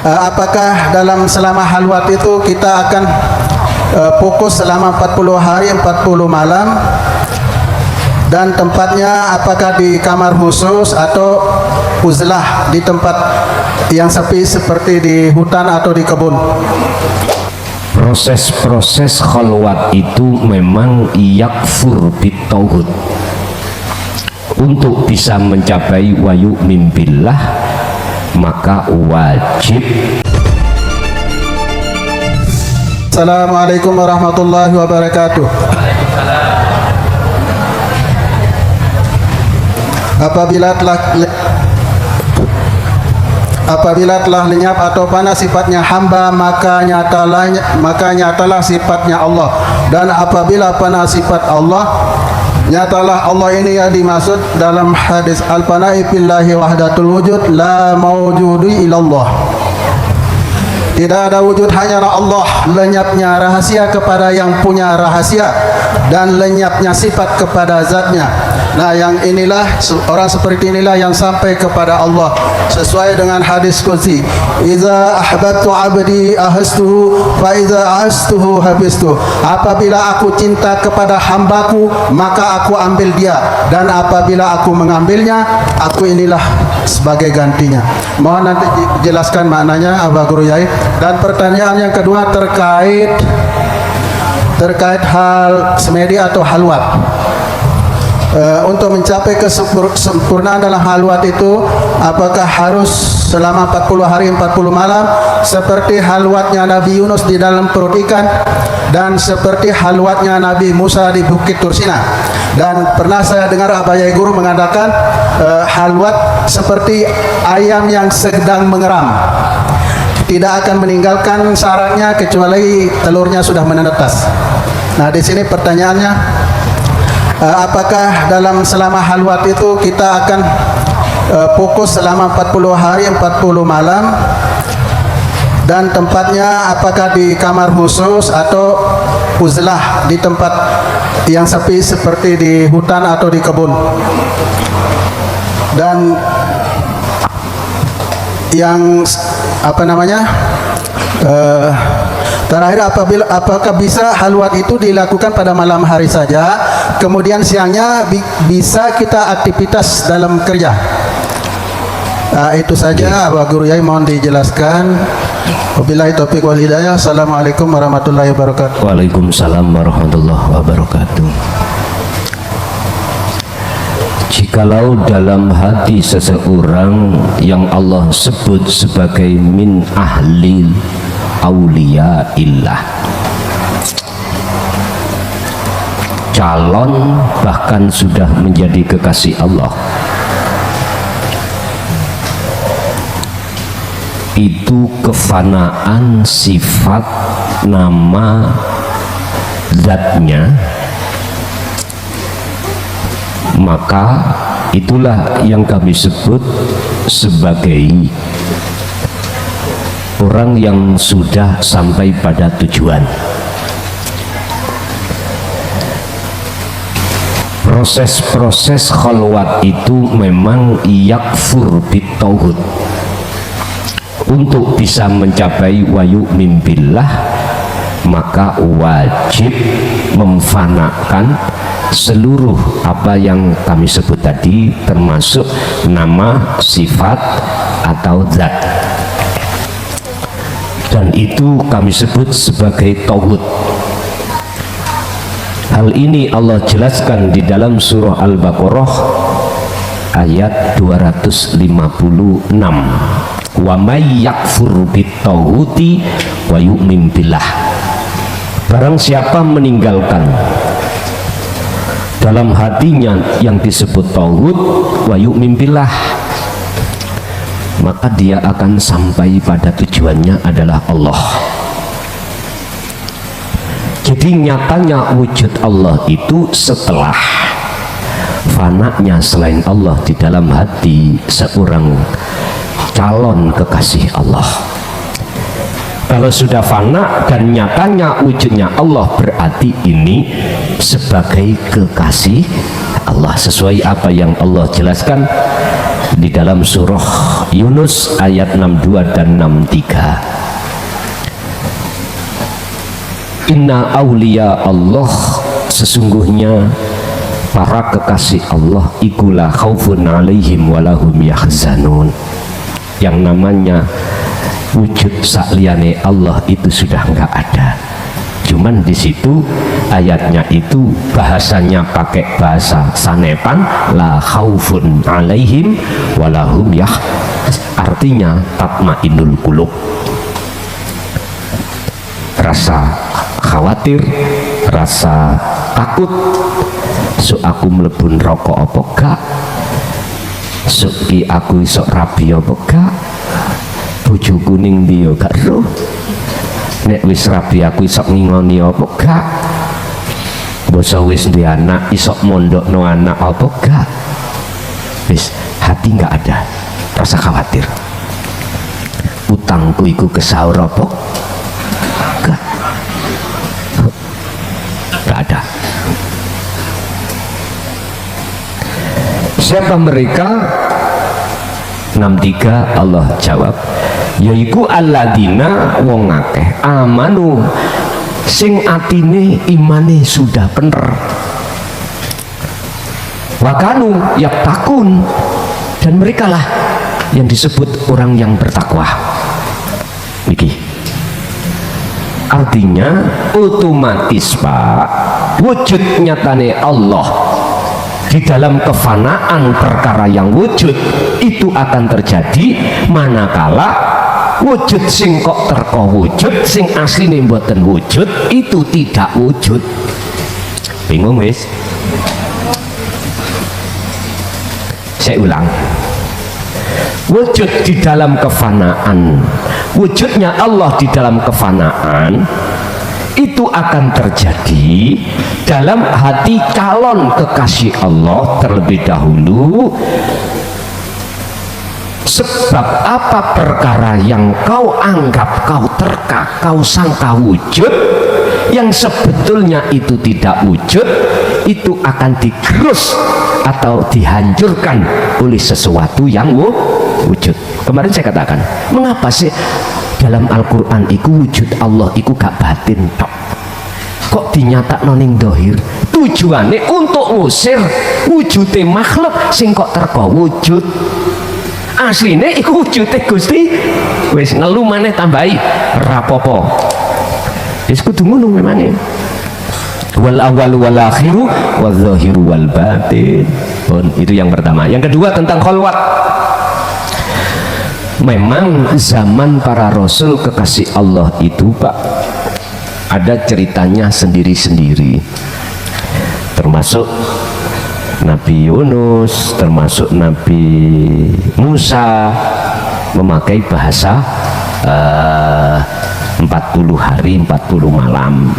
Apakah selama halwat itu kita akan fokus selama 40 hari 40 malam, dan tempatnya apakah di kamar khusus atau uzlah di tempat yang sepi seperti di hutan atau di kebun? Proses-proses khalwat itu memang yakfur bitauhid. Untuk bisa mencapai wayu mimbillah, maka wajib. Assalamualaikum warahmatullahi wabarakatuh. Apabila telah lenyap atau panas sifatnya hamba, maka nyatalah sifatnya Allah. Dan apabila panas sifat Allah, nyatalah Allah ini yang dimaksud dalam hadis al-fana'i billahi wahdatul wujud la mawjudu illallah. Tidak ada wujud, hanyalah Allah. Lenyapnya rahasia kepada yang punya rahasia, dan lenyapnya sifat kepada zatnya. Nah, yang inilah, orang seperti inilah yang sampai kepada Allah sesuai dengan hadis qudsi, iza ahbabtu abdi ahastuhu fa iza ahastuhu habistuhu. Apabila aku cinta kepada hambaku, maka aku ambil dia, dan apabila aku mengambilnya, aku inilah sebagai gantinya. Mohon nanti dijelaskan maknanya Abah Guru Yai. Dan pertanyaan yang kedua terkait hal semedi atau halwat. Untuk mencapai kesempurnaan dalam halwat itu, apakah harus selama 40 hari 40 malam seperti halwatnya Nabi Yunus di dalam perut ikan, dan seperti halwatnya Nabi Musa di Bukit Tursina? Dan pernah saya dengar Abah Yai Guru mengatakan halwat seperti ayam yang sedang mengeram, tidak akan meninggalkan sarangnya kecuali telurnya sudah menetas. Nah, di sini pertanyaannya, apakah selama halwat itu kita akan fokus selama 40 hari 40 malam, dan tempatnya apakah di kamar khusus atau uzlah di tempat yang sepi seperti di hutan atau di kebun? Dan yang terakhir, apakah bisa halwat itu dilakukan pada malam hari saja, kemudian siangnya bisa kita aktivitas dalam kerja? Itu saja Abah Guru Yai, mohon dijelaskan. Wabillahi taufiq wal hidayah. Assalamualaikum warahmatullahi wabarakatuh. Waalaikumsalam warahmatullahi wabarakatuh. Jikalau dalam hati seseorang yang Allah sebut sebagai min ahli auliyaillah, calon bahkan sudah menjadi kekasih Allah, itu kefanaan sifat nama zatnya, maka itulah yang kami sebut sebagai orang yang sudah sampai pada tujuan. Proses-proses khalwat itu memang yakfur bitauhid. Untuk bisa mencapai wayu mimbillah, maka wajib memfanakan seluruh apa yang kami sebut tadi, termasuk nama, sifat, atau zat. Dan itu kami sebut sebagai tauhid. Hal ini Allah jelaskan di dalam surah Al-Baqarah ayat 256. Wa may yakfur bitauhidi wa yu'min billah. Barang siapa meninggalkan dalam hatinya yang disebut tauhid wa yu'min billah, maka dia akan sampai pada tujuannya adalah Allah. Jadi nyatanya wujud Allah itu setelah fananya selain Allah di dalam hati seorang calon kekasih Allah. Kalau sudah fana dan nyatanya wujudnya Allah, berarti ini sebagai kekasih Allah, sesuai apa yang Allah jelaskan di dalam surah Yunus ayat 62 dan 63. Inna awliya Allah, sesungguhnya para kekasih Allah ikulah khaufun alaihim walahum yahzanun. Yang namanya wujud sakliyane Allah itu sudah enggak ada. Cuman di situ ayatnya itu bahasanya pakai bahasa sanepan, la khaufun alaihim walahum artinya tatmainul qulub. Rasa khawatir, rasa takut, so aku mlebun rokok apa gak, suki aku isok rabi apa gak, bojo kuning dia gak roh, nek wis rabi aku isok ngingoni apa gak, boso wis di anak isok mondok no anak apa gak. Wis hati gak ada rasa khawatir. Utangku iku kesaur apa gak ada. Siapa mereka? 63 Allah jawab, yaiku alladzina wong akeh amanu sing atine imane sudah bener, wakanu yaktakun, dan mereka lah yang disebut orang yang bertakwa. Niki artinya otomatis Pak, wujud nyatane Allah di dalam kefanaan perkara yang wujud itu akan terjadi manakala wujud sing kok terko wujud sing asline mboten wujud itu tidak wujud. Bingung wis? Saya ulang, wujud di dalam kefanaan, wujudnya Allah di dalam kefanaan itu akan terjadi dalam hati calon kekasih Allah terlebih dahulu. Sebab apa perkara yang kau anggap, kau terka, kau sangka wujud, yang sebetulnya itu tidak wujud, itu akan digerus atau dihancurkan oleh sesuatu yang wujud. Kemarin saya katakan, mengapa sih dalam Al-Quran itu wujud Allah itu gak batin tok, kok dinyata noning dohir? Tujuannya untuk ngusir wujudnya makhluk sing kok terko wujud. Aslinya itu wujudnya Gusti wis ngelu maneh tambahi rapopo. Wis kudu ngono memangnya. Wal awal wal akhiru wal zahiru wal batin. Itu yang pertama. Yang kedua tentang khalwat. Memang zaman para rasul kekasih Allah itu Pak, ada ceritanya sendiri-sendiri, termasuk Nabi Yunus, termasuk Nabi Musa memakai bahasa 40 hari 40 malam.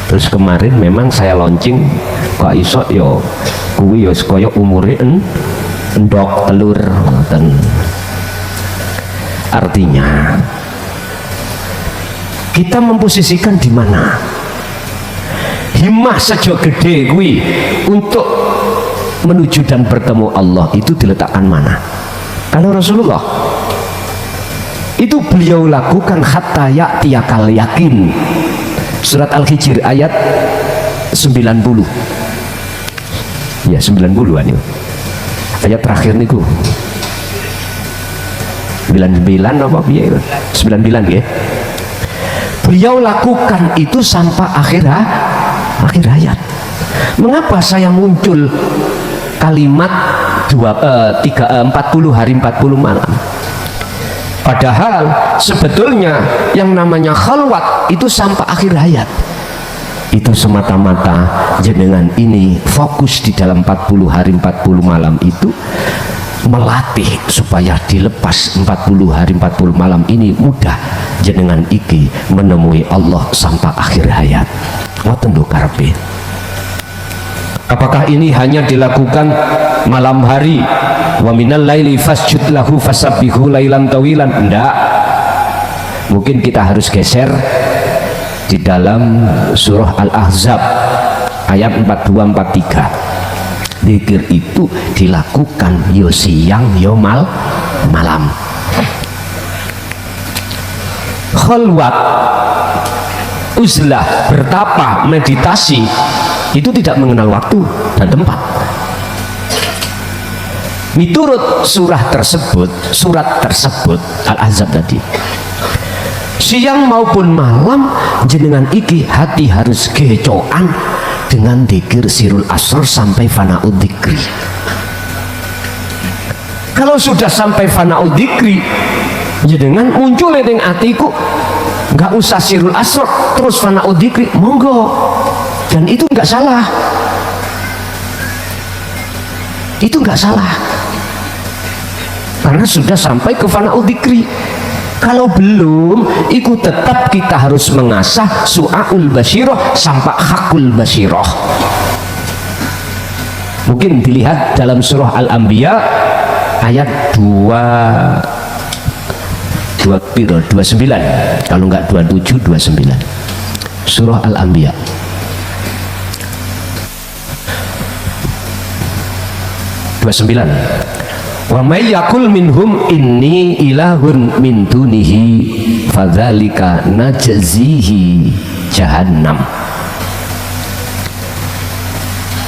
Terus kemarin memang saya launching kok iso yo kuwi yo kaya umure endok telur. Dan artinya kita memposisikan di mana himmah sejak gede kuwi untuk menuju dan bertemu Allah itu diletakkan mana. Kalau Rasulullah itu beliau lakukan hatta ya'tiyakal yakin, surat Al-Hijr ayat 90 ya 90-an itu ayat terakhir niku 99 apa piye 99 ya. Beliau lakukan itu sampai akhir hayat. Mengapa saya muncul kalimat 40 hari 40 malam? Padahal sebetulnya yang namanya khalwat itu sampai akhir hayat. Itu semata-mata jenengan ini fokus di dalam 40 hari 40 malam itu melatih supaya dilepas 40 hari 40 malam ini mudah jenengan iki menemui Allah sampai akhir hayat. Ngoten lho karepe. Apakah ini hanya dilakukan malam hari? Wa minal laili fasjud lahu fasabbihu lailan tawilan. Enggak. Mungkin kita harus geser di dalam surah Al-Ahzab ayat 42-43. Zikir itu dilakukan yo siang yo malam. Khalwat, uzlah, bertapa, meditasi itu tidak mengenal waktu dan tempat. Miturut surat tersebut Al-Ahzab tadi, siang maupun malam jenengan iki hati harus gecoan dengan dzikir sirul asr sampai fana'ud dzikri. Kalau sudah sampai fana'ud dzikri, jenengan muncul ning atiku nggak usah sirul asr terus fana'ud dzikri, monggo, dan itu nggak salah, itu nggak salah karena sudah sampai ke fana'ud dzikri. Kalau belum, itu tetap kita harus mengasah su'aul basyirah sampai hakul basyirah. Mungkin dilihat dalam surah Al-Anbiya ayat 29, kalau enggak 27, 29. Surah Al-Anbiya. Wa may yaqul minhum inni ilahun min dunihi fadzalika najzihi jahannam.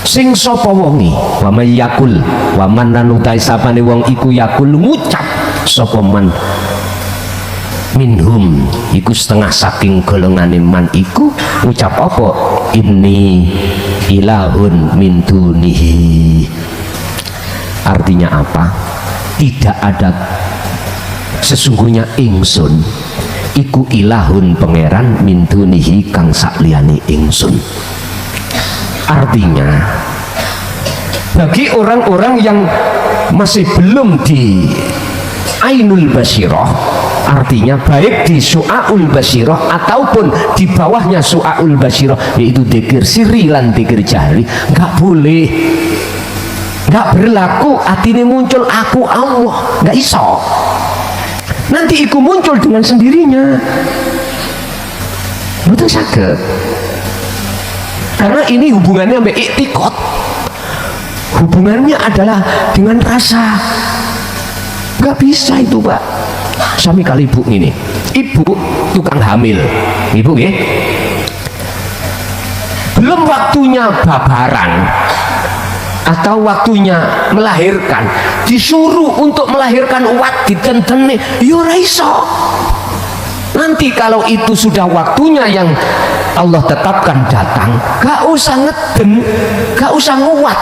Sing sapa wonge, wa may yaqul, wa man lan utai sapane wong iku yaqul ngucap sapa man minhum iku setengah saking golongane man iku ngucap apa, inni ilahun min dunihi. Artinya apa? Tidak ada, sesungguhnya ingsun iku ilahun pangeran min dunihi kang sakliyane ingsun. Artinya bagi orang-orang yang masih belum di ainul basyirah, artinya baik di su'aul basyirah ataupun di bawahnya su'aul basyirah, yaitu dzikir sirri lan dzikir jahri, nggak boleh, nggak berlaku atine muncul aku Allah, nggak iso. Nanti iku muncul dengan sendirinya, betul sakit. Karena ini hubungannya sampai iktikad, hubungannya adalah dengan rasa. Nggak bisa itu Pak. Sami kali ibu ini, ibu tukang hamil, ibu ya, belum waktunya babaran atau waktunya melahirkan, disuruh untuk melahirkan uat ditenteni, ya ora iso. Nanti kalau itu sudah waktunya yang Allah tetapkan datang, gak usah ngeden, gak usah nguat,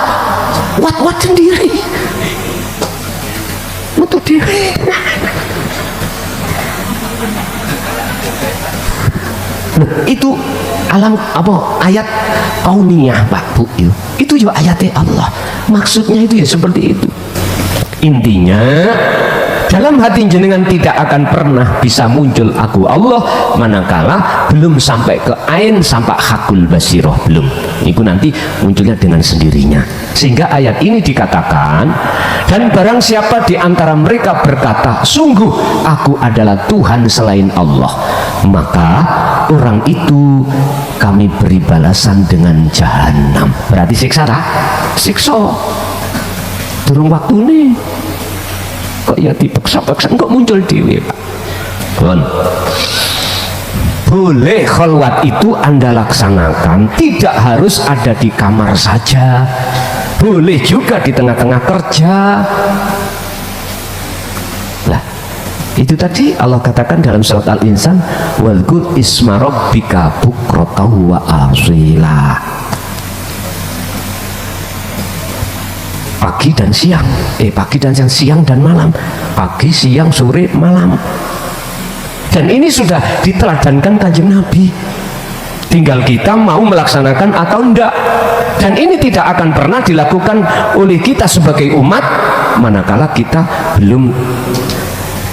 wat sendiri, untuk diri. Itu alam apa ayat kauniyah Pak Bu, itu juga ayatnya Allah, maksudnya itu ya seperti itu. Intinya dalam hati jenengan tidak akan pernah bisa muncul aku Allah manakala belum sampai ke ain sampai hakul basiroh, belum. Itu nanti munculnya dengan sendirinya. Sehingga ayat ini dikatakan, dan barang siapa di antara mereka berkata sungguh aku adalah Tuhan selain Allah, maka orang itu kami beri balasan dengan jahanam. Berarti siksa tak? Siksa durung waktu nih kok ya dipaksa-paksa kok muncul dewe Pak. Boleh khalwat itu Anda laksanakan, tidak harus ada di kamar saja, boleh juga di tengah-tengah kerja. Lah itu tadi Allah katakan dalam surat Al-Insan, wadhkur isma rabbika bukratan wa asila. Pagi dan siang, pagi dan siang dan malam, pagi, siang, sore, malam. Dan ini sudah diteladankan Kanjeng Nabi. Tinggal kita mau melaksanakan atau enggak. Dan ini tidak akan pernah dilakukan oleh kita sebagai umat manakala kita belum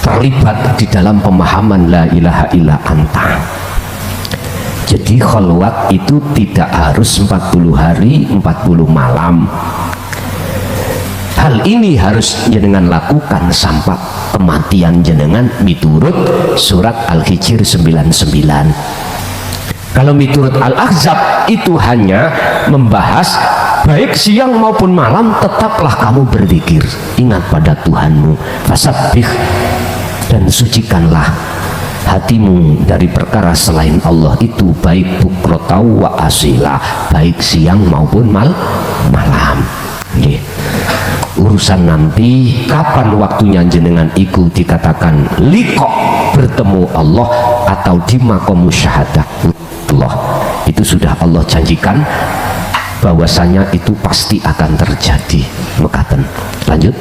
terlibat di dalam pemahaman la ilaha illa anta. Jadi khalwat itu tidak harus 40 hari 40 malam. Hal ini harus jenengan lakukan sampai kematian jenengan miturut surat Al-Hijr 99. Kalau miturut Al-Ahzab itu hanya membahas baik siang maupun malam tetaplah kamu berzikir, ingat pada Tuhanmu, fasabbih, dan sucikanlah hatimu dari perkara selain Allah itu, baik bukrotau wa asila, baik siang maupun malam. Nggih. Urusan nanti kapan waktunya jenengan iku dikatakan liqo, bertemu Allah atau di maqam musyahadah Allah, itu sudah Allah janjikan bahwasanya itu pasti akan terjadi. Mekaten. Lanjut.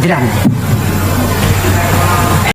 Dirang.